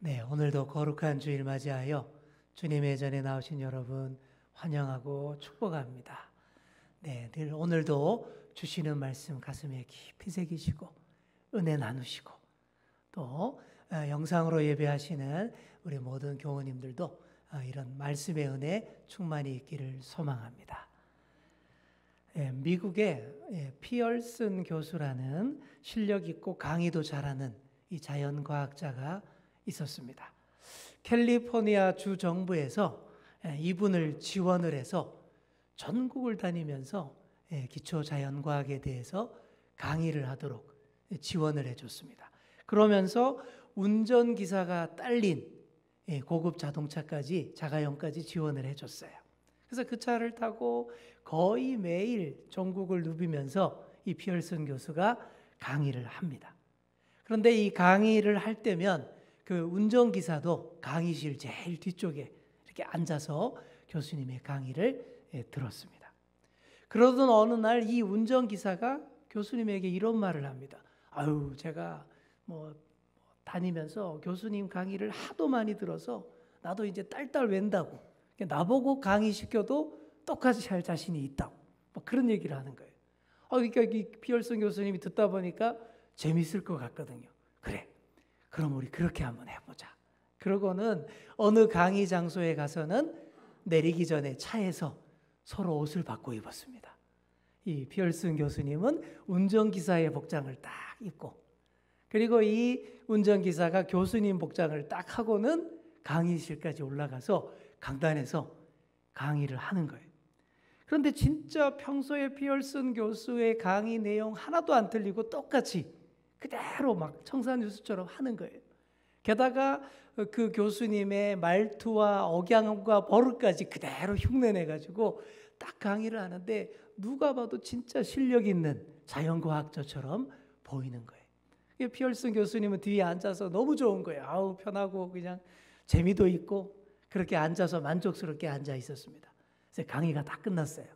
네, 오늘도 거룩한 주일 맞이하여 주님의 전에 나오신 여러분 환영하고 축복합니다. 네, 늘 오늘도 주시는 말씀 가슴에 깊이 새기시고 은혜 나누시고 또 영상으로 예배하시는 우리 모든 교우님들도 이런 말씀의 은혜 충만히 있기를 소망합니다. 미국의 피얼슨 교수라는 실력 있고 강의도 잘하는 이 자연과학자가 있었습니다. 캘리포니아 주 정부에서 이분을 지원을 해서 전국을 다니면서 기초 자연과학에 대해서 강의를 하도록 지원을 해줬습니다. 그러면서 운전기사가 딸린 고급 자동차까지 자가용까지 지원을 해줬어요. 그래서 그 차를 타고 거의 매일 전국을 누비면서 이 피얼슨 교수가 강의를 합니다. 그런데 이 강의를 할 때면 그 운전기사도 강의실 제일 뒤쪽에 이렇게 앉아서 교수님의 강의를 들었습니다. 그러던 어느 날 이 운전기사가 교수님에게 이런 말을 합니다. 아유, 제가 다니면서 교수님 강의를 하도 많이 들어서 나도 이제 딸딸 웬다고 나보고 강의시켜도 똑같이 할 자신이 있다고 그런 얘기를 하는 거예요. 그러니까 이 피얼슨 교수님이 듣다 보니까 재밌을 것 같거든요. 그래, 그럼 우리 그렇게 한번 해보자. 그러고는 어느 강의 장소에 가서는 내리기 전에 차에서 서로 옷을 바꿔 입었습니다. 이 피얼슨 교수님은 운전기사의 복장을 딱 입고, 그리고 이 운전기사가 교수님 복장을 딱 하고는 강의실까지 올라가서 강단에서 강의를 하는 거예요. 그런데 진짜 평소에 피얼슨 교수의 강의 내용 하나도 안 틀리고 똑같이 그대로 막 청산유수처럼 하는 거예요. 게다가 그 교수님의 말투와 억양과 버릇까지 그대로 흉내내가지고 딱 강의를 하는데 누가 봐도 진짜 실력 있는 자연과학자처럼 보이는 거예요. 피얼슨 교수님은 뒤에 앉아서 너무 좋은 거예요. 아우, 편하고 그냥 재미도 있고 그렇게 앉아서 만족스럽게 앉아 있었습니다. 그래서 강의가 다 끝났어요.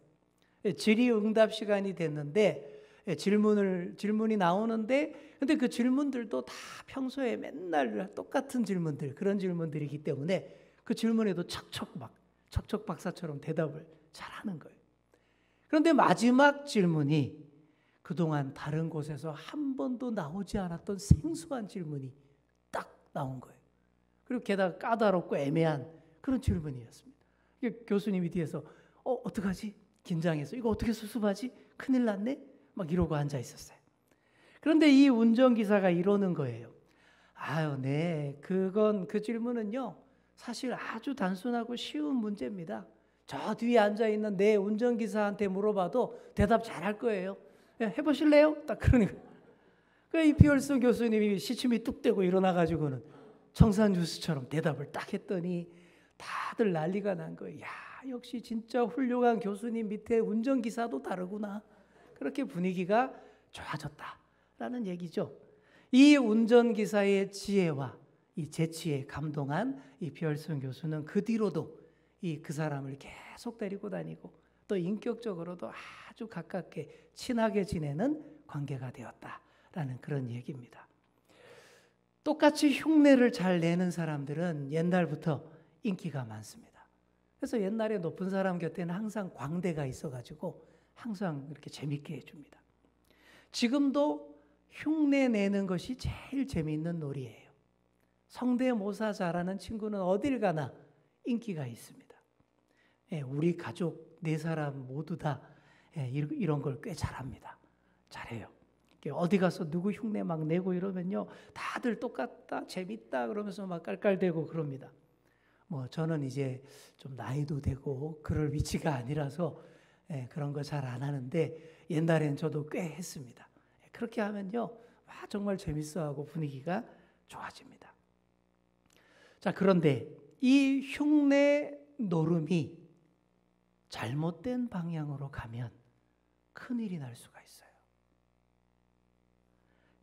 질의응답 시간이 됐는데 질문이 나오는데 근데 그 질문들도 다 평소에 맨날 똑같은 질문들, 그런 질문들이기 때문에 그 질문에도 척척 박사처럼 대답을 잘하는 거예요. 그런데 마지막 질문이 그동안 다른 곳에서 한 번도 나오지 않았던 생소한 질문이 딱 나온 거예요. 그리고 게다가 까다롭고 애매한 그런 질문이었습니다. 교수님이 뒤에서 어떡하지? 긴장해서 이거 어떻게 수습하지? 큰일 났네? 막 이러고 앉아 있었어요. 그런데 이 운전기사가 이러는 거예요. 아유, 네, 그 질문은요, 사실 아주 단순하고 쉬운 문제입니다. 저 뒤에 앉아 있는 내 운전기사한테 물어봐도 대답 잘할 거예요. 해보실래요? 딱 그러니까. 이 피얼슨 교수님이 시침이 뚝 떼고 일어나가지고는 청산유수처럼 대답을 딱 했더니 다들 난리가 난 거예요. 야, 역시 진짜 훌륭한 교수님 밑에 운전기사도 다르구나. 그렇게 분위기가 좋아졌다라는 얘기죠. 이 운전기사의 지혜와 이 재치에 감동한 이 피얼슨 교수는 그 뒤로도 그 사람을 계속 데리고 다니고 또 인격적으로도 아주 가깝게 친하게 지내는 관계가 되었다라는 그런 얘기입니다. 똑같이 흉내를 잘 내는 사람들은 옛날부터 인기가 많습니다. 그래서 옛날에 높은 사람 곁에는 항상 광대가 있어가지고 항상 이렇게 재밌게 해줍니다. 지금도 흉내 내는 것이 제일 재미있는 놀이예요. 성대모사 잘하는 친구는 어딜 가나 인기가 있습니다. 우리 가족 4사람 모두 다 이런 걸 꽤 잘합니다. 잘해요. 어디 가서 누구 흉내 막 내고 이러면요, 다들 똑같다, 재밌다 그러면서 막 깔깔대고 그럽니다. 저는 이제 좀 나이도 되고 그럴 위치가 아니라서 그런 거 잘 안 하는데 옛날엔 저도 꽤 했습니다. 그렇게 하면요, 정말 재밌어하고 분위기가 좋아집니다. 자, 그런데 이 흉내 노름이 잘못된 방향으로 가면 큰일이 날 수가 있어요.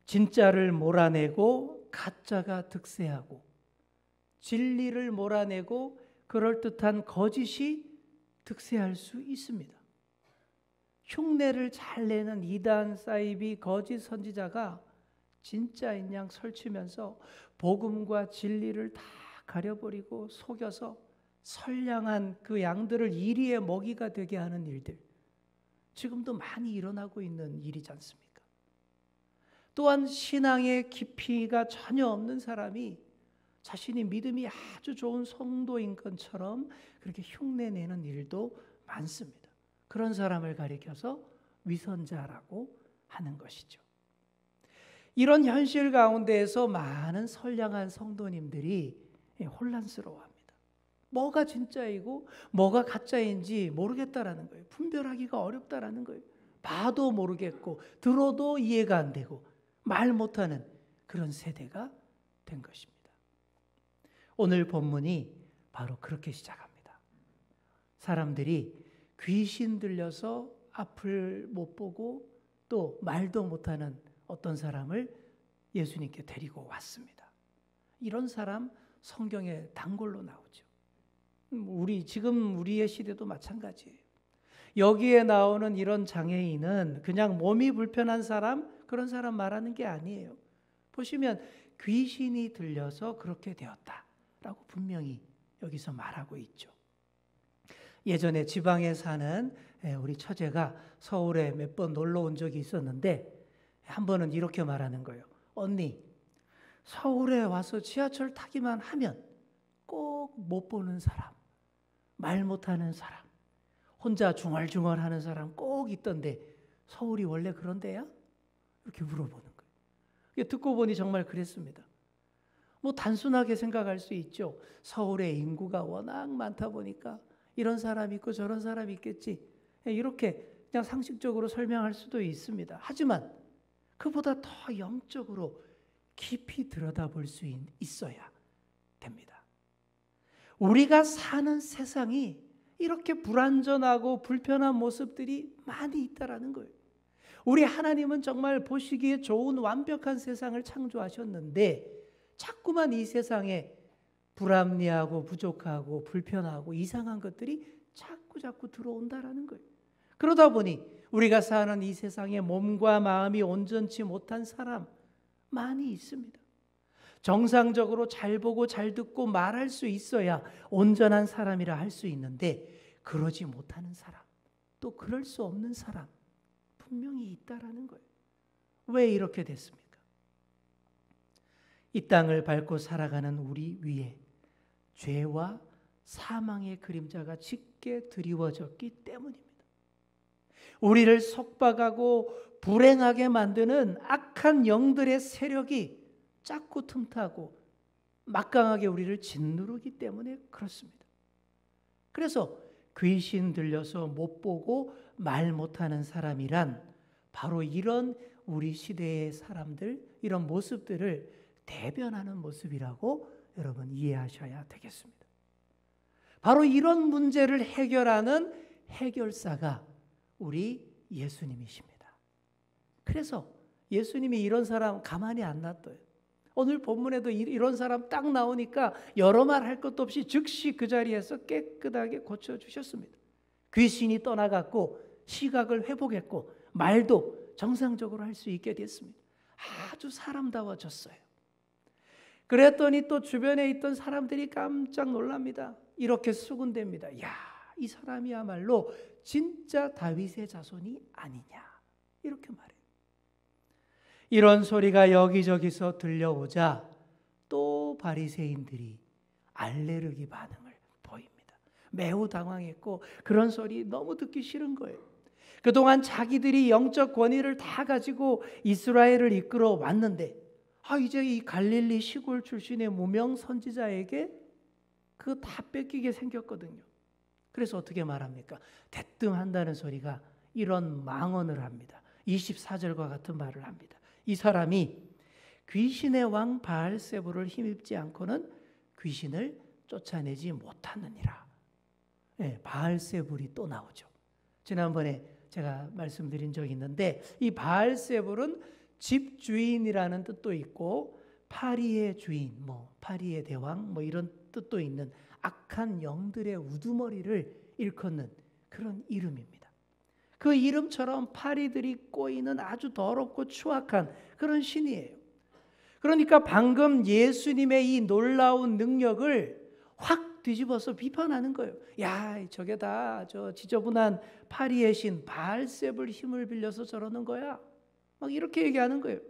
진짜를 몰아내고 가짜가 득세하고 진리를 몰아내고 그럴듯한 거짓이 득세할 수 있습니다. 흉내를 잘 내는 이단 사이비 거짓 선지자가 진짜인 양 설치면서 복음과 진리를 다 가려버리고 속여서 선량한 그 양들을 이리의 먹이가 되게 하는 일들, 지금도 많이 일어나고 있는 일이지 않습니까? 또한 신앙의 깊이가 전혀 없는 사람이 자신이 믿음이 아주 좋은 성도인 것처럼 그렇게 흉내내는 일도 많습니다. 그런 사람을 가리켜서 위선자라고 하는 것이죠. 이런 현실 가운데에서 많은 선량한 성도님들이 혼란스러워합니다. 뭐가 진짜이고 뭐가 가짜인지 모르겠다라는 거예요. 분별하기가 어렵다라는 거예요. 봐도 모르겠고 들어도 이해가 안 되고 말 못하는 그런 세대가 된 것입니다. 오늘 본문이 바로 그렇게 시작합니다. 사람들이 귀신 들려서 앞을 못 보고 또 말도 못하는 어떤 사람을 예수님께 데리고 왔습니다. 이런 사람 성경에 단골로 나오죠. 지금 우리의 시대도 마찬가지예요. 여기에 나오는 이런 장애인은 그냥 몸이 불편한 사람, 그런 사람 말하는 게 아니에요. 보시면 귀신이 들려서 그렇게 되었다라고 분명히 여기서 말하고 있죠. 예전에 지방에 사는 우리 처제가 서울에 몇 번 놀러 온 적이 있었는데 한 번은 이렇게 말하는 거예요. 언니, 서울에 와서 지하철 타기만 하면 꼭 못 보는 사람, 말 못하는 사람, 혼자 중얼중얼하는 사람 꼭 있던데 서울이 원래 그런 데야? 이렇게 물어보는 거예요. 듣고 보니 정말 그랬습니다. 뭐 단순하게 생각할 수 있죠. 서울의 인구가 워낙 많다 보니까 이런 사람 있고 저런 사람 있겠지. 이렇게 그냥 상식적으로 설명할 수도 있습니다. 하지만 그보다 더 영적으로 깊이 들여다볼 수 있어야 됩니다. 우리가 사는 세상이 이렇게 불완전하고 불편한 모습들이 많이 있다라는 거예요. 우리 하나님은 정말 보시기에 좋은 완벽한 세상을 창조하셨는데 자꾸만 이 세상에 불합리하고 부족하고 불편하고 이상한 것들이 자꾸 들어온다라는 거예요. 그러다 보니 우리가 사는 이 세상에 몸과 마음이 온전치 못한 사람 많이 있습니다. 정상적으로 잘 보고 잘 듣고 말할 수 있어야 온전한 사람이라 할 수 있는데 그러지 못하는 사람, 또 그럴 수 없는 사람 분명히 있다라는 거예요. 왜 이렇게 됐습니까? 이 땅을 밟고 살아가는 우리 위에 죄와 사망의 그림자가 짙게 드리워졌기 때문입니다. 우리를 속박하고 불행하게 만드는 악한 영들의 세력이 작고 틈타고 막강하게 우리를 짓누르기 때문에 그렇습니다. 그래서 귀신 들려서 못 보고 말 못하는 사람이란 바로 이런 우리 시대의 사람들, 이런 모습들을 대변하는 모습이라고 여러분 이해하셔야 되겠습니다. 바로 이런 문제를 해결하는 해결사가 우리 예수님이십니다. 그래서 예수님이 이런 사람 가만히 안 놔둬요. 오늘 본문에도 이런 사람 딱 나오니까 여러 말 할 것도 없이 즉시 그 자리에서 깨끗하게 고쳐주셨습니다. 귀신이 떠나갔고 시각을 회복했고 말도 정상적으로 할 수 있게 됐습니다. 아주 사람다워졌어요. 그랬더니 또 주변에 있던 사람들이 깜짝 놀랍니다. 이렇게 수군댑니다. 야, 이 사람이야말로 진짜 다윗의 자손이 아니냐, 이렇게 말해요. 이런 소리가 여기저기서 들려오자 또 바리새인들이 알레르기 반응을 보입니다. 매우 당황했고 그런 소리 너무 듣기 싫은 거예요. 그동안 자기들이 영적 권위를 다 가지고 이스라엘을 이끌어 왔는데 이제 이 갈릴리 시골 출신의 무명 선지자에게 그거 다 뺏기게 생겼거든요. 그래서 어떻게 말합니까? 대뜸 한다는 소리가 이런 망언을 합니다. 24절과 같은 말을 합니다. 이 사람이 귀신의 왕 바알세불을 힘입지 않고는 귀신을 쫓아내지 못하느니라. 네, 바알세불이 또 나오죠. 지난번에 제가 말씀드린 적이 있는데 이 바알세불은 집주인이라는 뜻도 있고 파리의 주인, 파리의 대왕 이런 뜻도 있는 악한 영들의 우두머리를 일컫는 그런 이름입니다. 그 이름처럼 파리들이 꼬이는 아주 더럽고 추악한 그런 신이에요. 그러니까 방금 예수님의 이 놀라운 능력을 확 뒤집어서 비판하는 거예요. 야, 저게 다 저 지저분한 파리의 신 바알세불 힘을 빌려서 저러는 거야. 막 이렇게 얘기하는 거예요.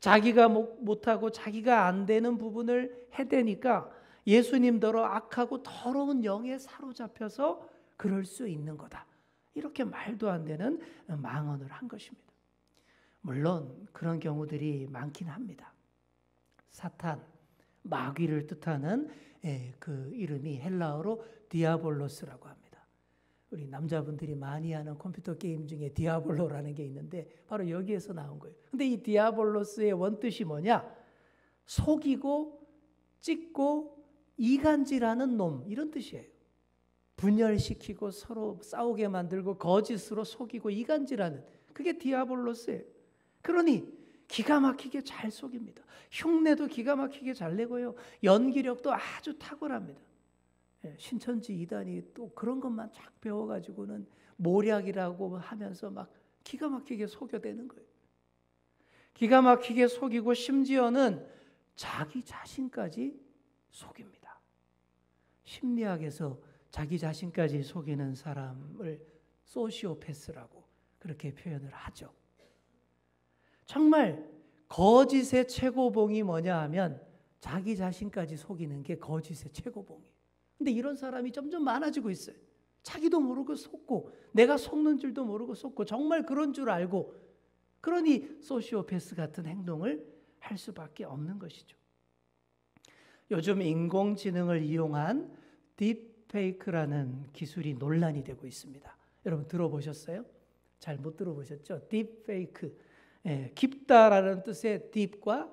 자기가 못하고 자기가 안 되는 부분을 해대니까 예수님더러 악하고 더러운 영에 사로잡혀서 그럴 수 있는 거다. 이렇게 말도 안 되는 망언을 한 것입니다. 물론 그런 경우들이 많긴 합니다. 사탄, 마귀를 뜻하는 그 이름이 헬라어로 디아볼로스라고 합니다. 우리 남자분들이 많이 하는 컴퓨터 게임 중에 디아볼로라는 게 있는데 바로 여기에서 나온 거예요. 근데 이 디아볼로스의 원뜻이 뭐냐? 속이고 찢고 이간질하는 놈, 이런 뜻이에요. 분열시키고 서로 싸우게 만들고 거짓으로 속이고 이간질하는, 그게 디아볼로스예요. 그러니 기가 막히게 잘 속입니다. 흉내도 기가 막히게 잘 내고요. 연기력도 아주 탁월합니다. 신천지 이단이 또 그런 것만 쫙 배워가지고는 모략이라고 하면서 막 기가 막히게 속여대는 거예요. 기가 막히게 속이고 심지어는 자기 자신까지 속입니다. 심리학에서 자기 자신까지 속이는 사람을 소시오패스라고 그렇게 표현을 하죠. 정말 거짓의 최고봉이 뭐냐 하면 자기 자신까지 속이는 게 거짓의 최고봉이에요. 근데 이런 사람이 점점 많아지고 있어요. 자기도 모르고 속고 내가 속는 줄도 모르고 속고 정말 그런 줄 알고, 그러니 소시오패스 같은 행동을 할 수밖에 없는 것이죠. 요즘 인공지능을 이용한 딥페이크라는 기술이 논란이 되고 있습니다. 여러분 들어보셨어요? 잘 못 들어보셨죠? 딥페이크, 깊다라는 뜻의 딥과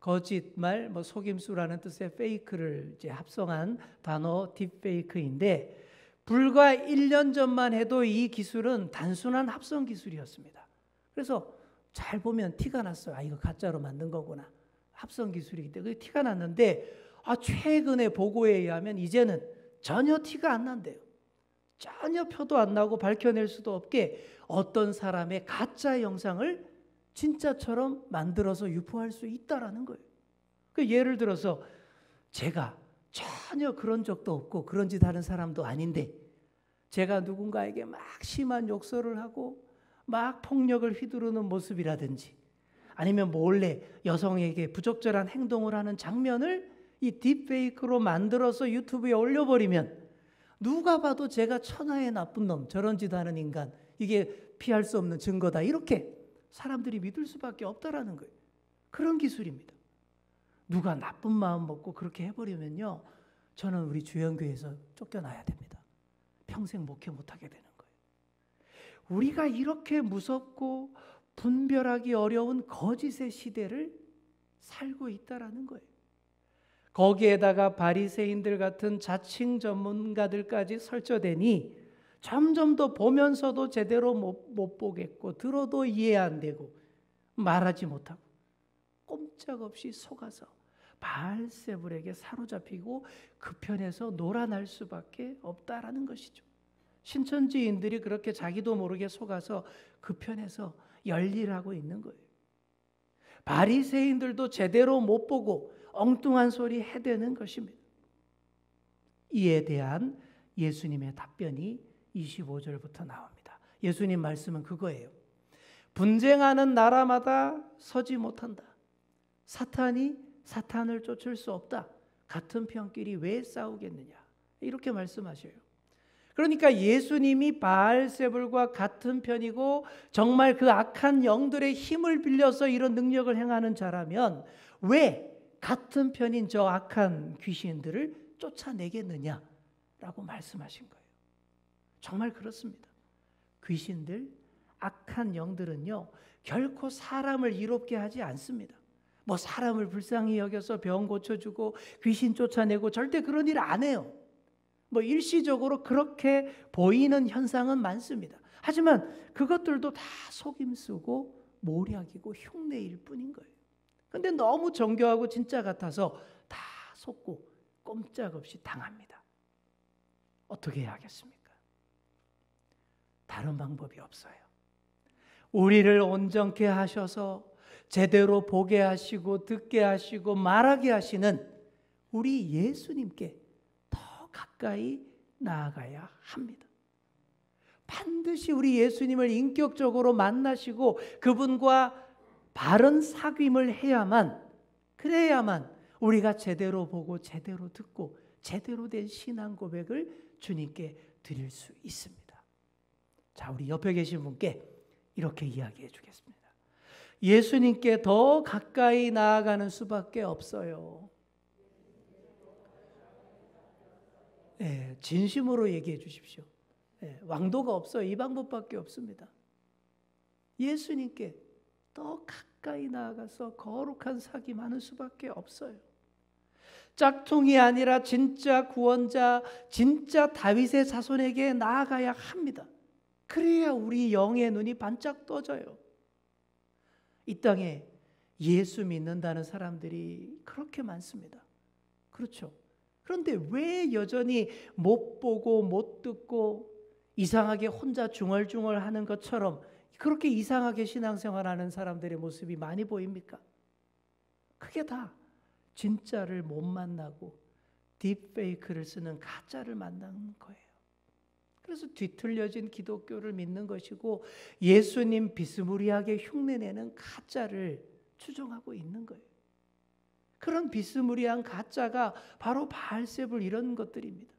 거짓말, 속임수라는 뜻의 페이크를 이제 합성한 단어 딥페이크인데, 불과 1년 전만 해도 이 기술은 단순한 합성 기술이었습니다. 그래서 잘 보면 티가 났어요. 아, 이거 가짜로 만든 거구나. 합성 기술이기 때문에 티가 났는데, 최근의 보고에 의하면 이제는 전혀 티가 안 난대요. 전혀 표도 안 나고 밝혀낼 수도 없게 어떤 사람의 가짜 영상을 진짜처럼 만들어서 유포할 수 있다라는 거예요. 예를 들어서 제가 전혀 그런 적도 없고 그런 짓 하는 사람도 아닌데 제가 누군가에게 막 심한 욕설을 하고 막 폭력을 휘두르는 모습이라든지 아니면 몰래 여성에게 부적절한 행동을 하는 장면을 이 딥페이크로 만들어서 유튜브에 올려버리면 누가 봐도 제가 천하의 나쁜 놈, 저런 짓 하는 인간, 이게 피할 수 없는 증거다, 이렇게 사람들이 믿을 수밖에 없다라는 거예요. 그런 기술입니다. 누가 나쁜 마음 먹고 그렇게 해버리면요, 저는 우리 주연교회에서 쫓겨나야 됩니다. 평생 목회 못하게 되는 거예요. 우리가 이렇게 무섭고 분별하기 어려운 거짓의 시대를 살고 있다라는 거예요. 거기에다가 바리새인들 같은 자칭 전문가들까지 설쳐대니 점점 더 보면서도 제대로 못 보겠고 들어도 이해 안 되고 말하지 못하고 꼼짝없이 속아서 바알세불에게 사로잡히고 그 편에서 놀아날 수밖에 없다라는 것이죠. 신천지인들이 그렇게 자기도 모르게 속아서 그 편에서 열일하고 있는 거예요. 바리새인들도 제대로 못 보고 엉뚱한 소리 해대는 것입니다. 이에 대한 예수님의 답변이 25절부터 나옵니다. 예수님 말씀은 그거예요. 분쟁하는 나라마다 서지 못한다. 사탄이 사탄을 쫓을 수 없다. 같은 편끼리 왜 싸우겠느냐. 이렇게 말씀하셔요. 그러니까 예수님이 바알세불과 같은 편이고 정말 그 악한 영들의 힘을 빌려서 이런 능력을 행하는 자라면 왜 같은 편인 저 악한 귀신들을 쫓아내겠느냐라고 말씀하신 거예요. 정말 그렇습니다. 귀신들, 악한 영들은요, 결코 사람을 이롭게 하지 않습니다. 사람을 불쌍히 여겨서 병 고쳐주고 귀신 쫓아내고 절대 그런 일 안 해요. 일시적으로 그렇게 보이는 현상은 많습니다. 하지만 그것들도 다 속임수고 모략이고 흉내일 뿐인 거예요. 그런데 너무 정교하고 진짜 같아서 다 속고 꼼짝없이 당합니다. 어떻게 해야 하겠습니까? 다른 방법이 없어요. 우리를 온전케 하셔서 제대로 보게 하시고 듣게 하시고 말하게 하시는 우리 예수님께 더 가까이 나아가야 합니다. 반드시 우리 예수님을 인격적으로 만나시고 그분과 바른 사귐을 그래야만 우리가 제대로 보고 제대로 듣고 제대로 된 신앙 고백을 주님께 드릴 수 있습니다. 자, 우리 옆에 계신 분께 이렇게 이야기해 주겠습니다. 예수님께 더 가까이 나아가는 수밖에 없어요. 네, 진심으로 얘기해 주십시오. 네, 왕도가 없어요. 이 방법밖에 없습니다. 예수님께 더 가까이 나아가서 거룩한 사귐하는 수밖에 없어요. 짝퉁이 아니라 진짜 구원자, 진짜 다윗의 자손에게 나아가야 합니다. 그래야 우리 영의 눈이 반짝 떠져요. 이 땅에 예수 믿는다는 사람들이 그렇게 많습니다. 그렇죠. 그런데 왜 여전히 못 보고 못 듣고 이상하게 혼자 중얼중얼하는 것처럼 그렇게 이상하게 신앙생활하는 사람들의 모습이 많이 보입니까? 그게 다 진짜를 못 만나고 딥페이크를 쓰는 가짜를 만나는 거예요. 그래서 뒤틀려진 기독교를 믿는 것이고 예수님 비스무리하게 흉내내는 가짜를 추종하고 있는 거예요. 그런 비스무리한 가짜가 바로 바알세불 이런 것들입니다.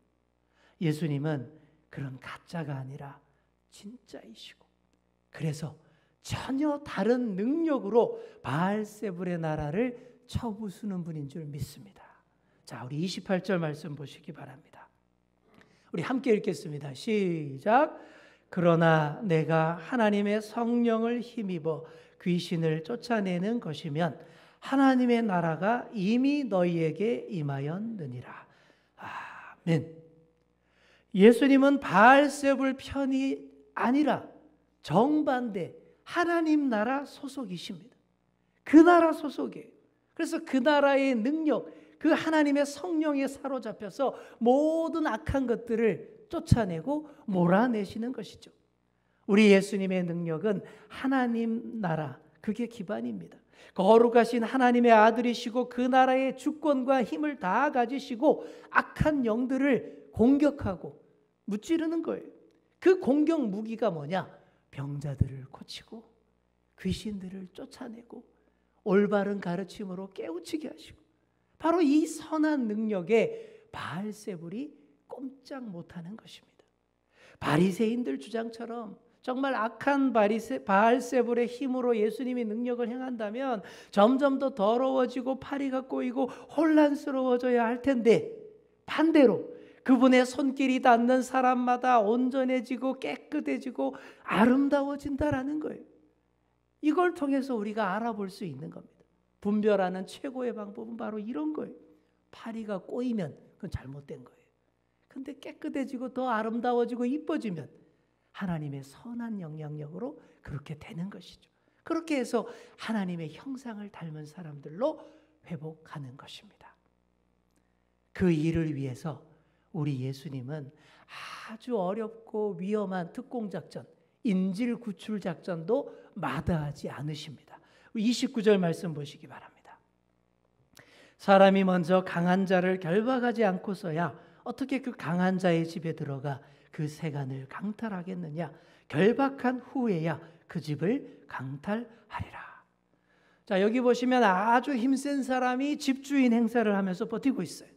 예수님은 그런 가짜가 아니라 진짜이시고 그래서 전혀 다른 능력으로 바알세불의 나라를 쳐부수는 분인 줄 믿습니다. 자, 우리 28절 말씀 보시기 바랍니다. 우리 함께 읽겠습니다. 시작. 그러나 내가 하나님의 성령을 힘입어 귀신을 쫓아내는 것이면 하나님의 나라가 이미 너희에게 임하였느니라. 아멘. 예수님은 바알세불 편이 아니라 정반대 하나님 나라 소속이십니다. 그 나라 소속이에요. 그래서 그 나라의 능력, 그 하나님의 성령에 사로잡혀서 모든 악한 것들을 쫓아내고 몰아내시는 것이죠. 우리 예수님의 능력은 하나님 나라, 그게 기반입니다. 거룩하신 하나님의 아들이시고 그 나라의 주권과 힘을 다 가지시고 악한 영들을 공격하고 무찌르는 거예요. 그 공격 무기가 뭐냐? 병자들을 고치고 귀신들을 쫓아내고 올바른 가르침으로 깨우치게 하시고 바로 이 선한 능력에 바알세불이 꼼짝 못하는 것입니다. 바리새인들 주장처럼 정말 악한 바알세불의 힘으로 예수님이 능력을 행한다면 점점 더 더러워지고 파리가 꼬이고 혼란스러워져야 할 텐데 반대로 그분의 손길이 닿는 사람마다 온전해지고 깨끗해지고 아름다워진다라는 거예요. 이걸 통해서 우리가 알아볼 수 있는 겁니다. 분별하는 최고의 방법은 바로 이런 거예요. 파리가 꼬이면 그건 잘못된 거예요. 근데 깨끗해지고 더 아름다워지고 이뻐지면 하나님의 선한 영향력으로 그렇게 되는 것이죠. 그렇게 해서 하나님의 형상을 닮은 사람들로 회복하는 것입니다. 그 일을 위해서 우리 예수님은 아주 어렵고 위험한 특공작전, 인질 구출 작전도 마다하지 않으십니다. 29절 말씀 보시기 바랍니다. 사람이 먼저 강한 자를 결박하지 않고서야 어떻게 그 강한 자의 집에 들어가 그 세간을 강탈하겠느냐? 결박한 후에야 그 집을 강탈하리라. 자, 여기 보시면 아주 힘센 사람이 집주인 행세를 하면서 버티고 있어요.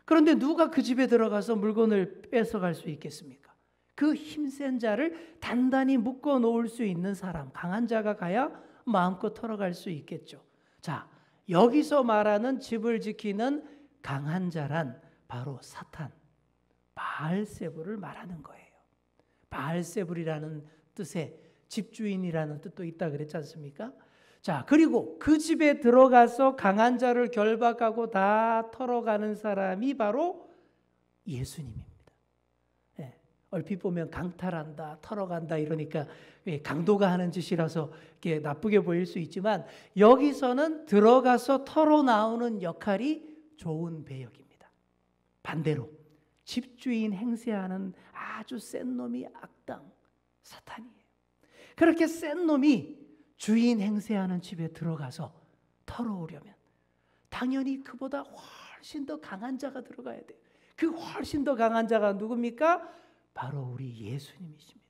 그런데 누가 그 집에 들어가서 물건을 뺏어갈 수 있겠습니까? 그 힘센 자를 단단히 묶어 놓을 수 있는 사람, 강한 자가 가야 마음껏 털어갈 수 있겠죠. 자, 여기서 말하는 집을 지키는 강한 자란 바로 사탄, 바알세불을 말하는 거예요. 바알세불이라는 뜻에 집주인이라는 뜻도 있다 그랬지 않습니까? 자, 그리고 그 집에 들어가서 강한 자를 결박하고 다 털어가는 사람이 바로 예수님입니다. 네, 얼핏 보면 강탈한다, 털어간다 이러니까 강도가 하는 짓이라서 이렇게 나쁘게 보일 수 있지만 여기서는 들어가서 털어 나오는 역할이 좋은 배역입니다. 반대로 집주인 행세하는 아주 센 놈이 악당, 사탄이에요. 그렇게 센 놈이 주인 행세하는 집에 들어가서 털어오려면 당연히 그보다 훨씬 더 강한 자가 들어가야 돼요. 그 훨씬 더 강한 자가 누굽니까? 바로 우리 예수님이십니다.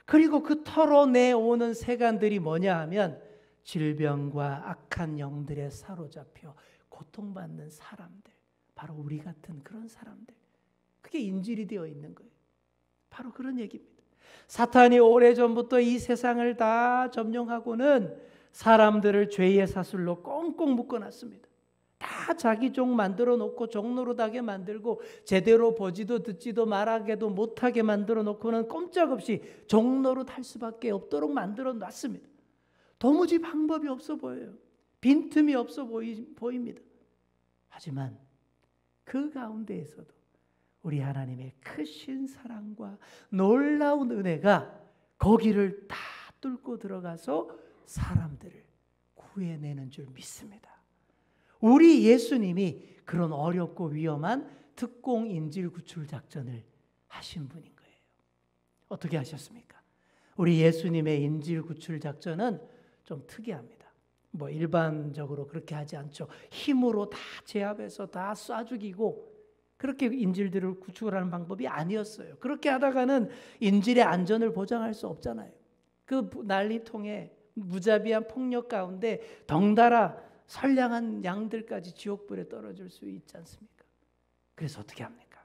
그리고 그 털어내오는 세간들이 뭐냐 하면 질병과 악한 영들에 사로잡혀 고통받는 사람들, 바로 우리 같은 그런 사람들, 그게 인질이 되어 있는 거예요. 바로 그런 얘기입니다. 사탄이 오래전부터 이 세상을 다 점령하고는 사람들을 죄의 사슬로 꽁꽁 묶어놨습니다. 다 자기 종 만들어 놓고 종노릇하게 만들고 제대로 보지도 듣지도 말하게도 못하게 만들어 놓고는 꼼짝없이 종노릇 할 수밖에 없도록 만들어 놨습니다. 도무지 방법이 없어 보여요. 빈틈이 없어 보입니다. 하지만 그 가운데에서도 우리 하나님의 크신 사랑과 놀라운 은혜가 거기를 다 뚫고 들어가서 사람들을 구해내는 줄 믿습니다. 우리 예수님이 그런 어렵고 위험한 특공 인질 구출 작전을 하신 분인 거예요. 어떻게 하셨습니까? 우리 예수님의 인질 구출 작전은 좀 특이합니다. 뭐 일반적으로 그렇게 하지 않죠. 힘으로 다 제압해서 다 쏴 죽이고 그렇게 인질들을 구출하는 방법이 아니었어요. 그렇게 하다가는 인질의 안전을 보장할 수 없잖아요. 그 난리통에 무자비한 폭력 가운데 덩달아 선량한 양들까지 지옥불에 떨어질 수 있지 않습니까? 그래서 어떻게 합니까?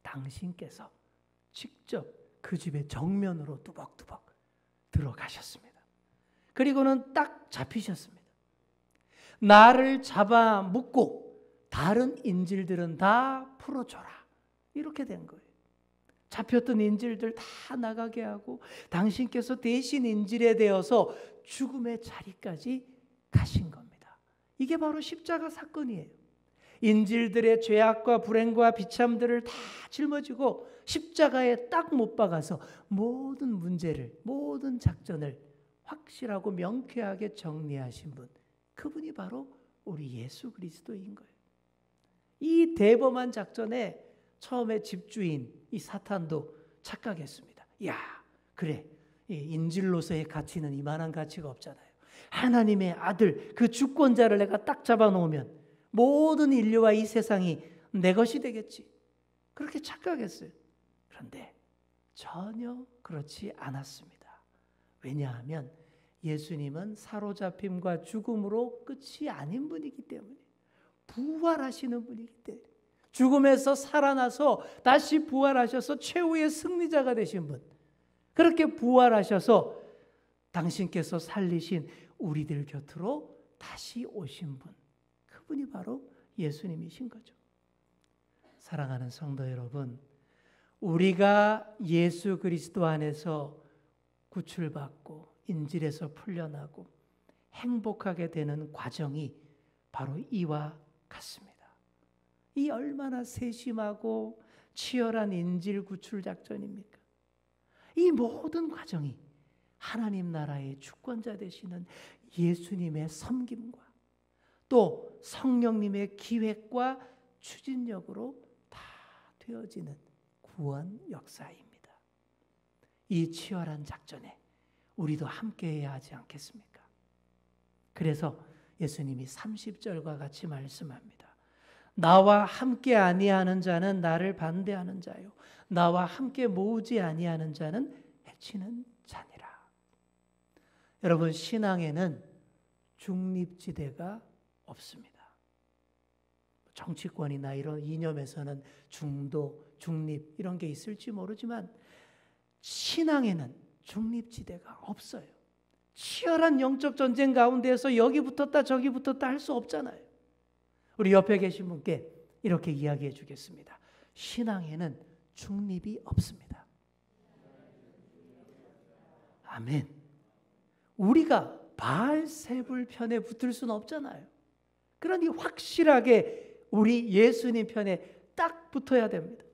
당신께서 직접 그 집의 정면으로 뚜벅뚜벅 들어가셨습니다. 그리고는 딱 잡히셨습니다. 나를 잡아 묶고 다른 인질들은 다 풀어줘라. 이렇게 된 거예요. 잡혔던 인질들 다 나가게 하고 당신께서 대신 인질에 되어서 죽음의 자리까지 가신 겁니다. 이게 바로 십자가 사건이에요. 인질들의 죄악과 불행과 비참들을 다 짊어지고 십자가에 딱 못 박아서 모든 문제를, 모든 작전을 확실하고 명쾌하게 정리하신 분, 그분이 바로 우리 예수 그리스도인 거예요. 이 대범한 작전에 처음에 집주인 이 사탄도 착각했습니다. 야, 그래, 인질로서의 가치는 이만한 가치가 없잖아요. 하나님의 아들, 그 주권자를 내가 딱 잡아놓으면 모든 인류와 이 세상이 내 것이 되겠지. 그렇게 착각했어요. 그런데 전혀 그렇지 않았습니다. 왜냐하면 예수님은 사로잡힘과 죽음으로 끝이 아닌 분이기 때문에, 부활하시는 분이기 때문에, 죽음에서 살아나서 다시 부활하셔서 최후의 승리자가 되신 분, 그렇게 부활하셔서 당신께서 살리신 우리들 곁으로 다시 오신 분, 그분이 바로 예수님이신 거죠. 사랑하는 성도 여러분, 우리가 예수 그리스도 안에서 구출받고 인질에서 풀려나고 행복하게 되는 과정이 바로 이와 같습니다. 이 얼마나 세심하고 치열한 인질 구출 작전입니까? 이 모든 과정이 하나님 나라의 주권자 되시는 예수님의 섬김과 또 성령님의 기획과 추진력으로 다 되어지는 구원 역사입니다. 이 치열한 작전에 우리도 함께해야 하지 않겠습니까? 그래서 예수님이 30절과 같이 말씀합니다. 나와 함께 아니하는 자는 나를 반대하는 자요, 나와 함께 모으지 아니하는 자는 해치는 자니라. 여러분, 신앙에는 중립지대가 없습니다. 정치권이나 이런 이념에서는 중도, 중립 이런 게 있을지 모르지만 신앙에는 중립지대가 없어요. 치열한 영적 전쟁 가운데에서 여기 붙었다 저기 붙었다 할 수 없잖아요. 우리 옆에 계신 분께 이렇게 이야기해 주겠습니다. 신앙에는 중립이 없습니다. 아멘. 우리가 바알세불 편에 붙을 수는 없잖아요. 그러니 확실하게 우리 예수님 편에 딱 붙어야 됩니다.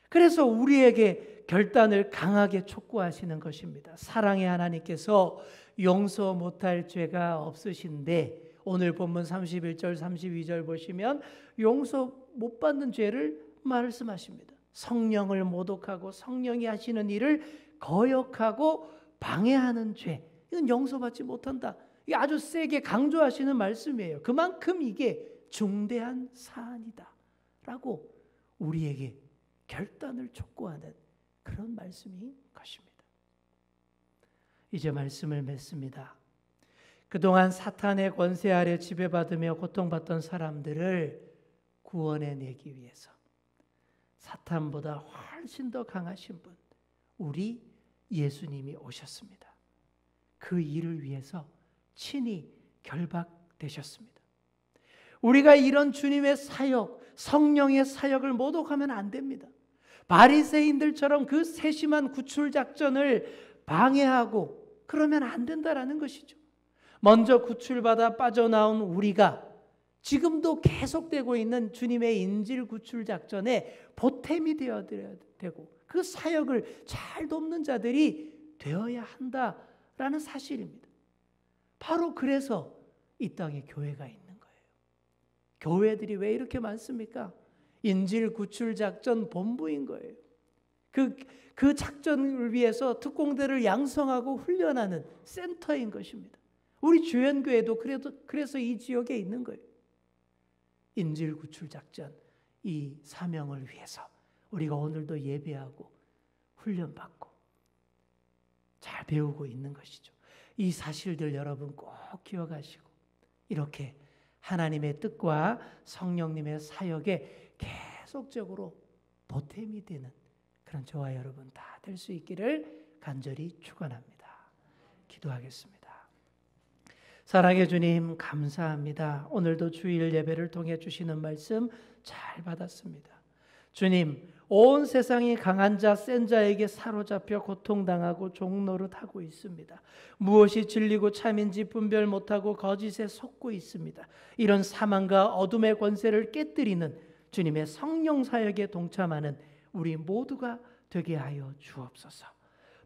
그래서 우리에게 결단을 강하게 촉구하시는 것입니다. 사랑의 하나님께서 용서 못할 죄가 없으신데 오늘 본문 31절 32절 보시면 용서 못 받는 죄를 말씀하십니다. 성령을 모독하고 성령이 하시는 일을 거역하고 방해하는 죄, 이건 용서받지 못한다. 이게 아주 세게 강조하시는 말씀이에요. 그만큼 이게 중대한 사안이다 라고 우리에게 결단을 촉구하는 그런 말씀인 것입니다. 이제 말씀을 맺습니다. 그동안 사탄의 권세 아래 지배받으며 고통받던 사람들을 구원해내기 위해서 사탄보다 훨씬 더 강하신 분, 우리 예수님이 오셨습니다. 그 일을 위해서 친히 결박되셨습니다. 우리가 이런 주님의 사역, 성령의 사역을 모독하면 안 됩니다. 바리새인들처럼 그 세심한 구출 작전을 방해하고 그러면 안 된다라는 것이죠. 먼저 구출받아 빠져나온 우리가 지금도 계속되고 있는 주님의 인질 구출 작전에 보탬이 되어야 되고 그 사역을 잘 돕는 자들이 되어야 한다라는 사실입니다. 바로 그래서 이 땅에 교회가 있는 거예요. 교회들이 왜 이렇게 많습니까? 인질 구출 작전 본부인 거예요. 그 작전을 위해서 특공대를 양성하고 훈련하는 센터인 것입니다. 우리 주연교회도 그래서 이 지역에 있는 거예요. 인질 구출 작전, 이 사명을 위해서 우리가 오늘도 예배하고 훈련받고 잘 배우고 있는 것이죠. 이 사실들 여러분 꼭 기억하시고 이렇게 하나님의 뜻과 성령님의 사역에 계속적으로 보탬이 되는 그런 저와 여러분 다 될 수 있기를 간절히 축원합니다. 기도하겠습니다. 사랑의 주님 감사합니다. 오늘도 주일 예배를 통해 주시는 말씀 잘 받았습니다. 주님, 온 세상이 강한 자, 센 자에게 사로잡혀 고통당하고 종노릇하고 있습니다. 무엇이 진리고 참인지 분별 못하고 거짓에 속고 있습니다. 이런 사망과 어둠의 권세를 깨뜨리는 주님의 성령 사역에 동참하는 우리 모두가 되게 하여 주옵소서.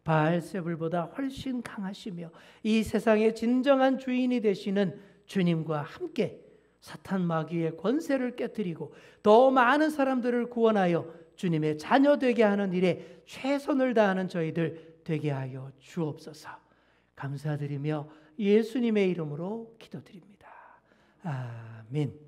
바알세불보다 훨씬 강하시며 이 세상의 진정한 주인이 되시는 주님과 함께 사탄 마귀의 권세를 깨뜨리고 더 많은 사람들을 구원하여 주님의 자녀 되게 하는 일에 최선을 다하는 저희들 되게 하여 주옵소서. 감사드리며 예수님의 이름으로 기도드립니다. 아멘.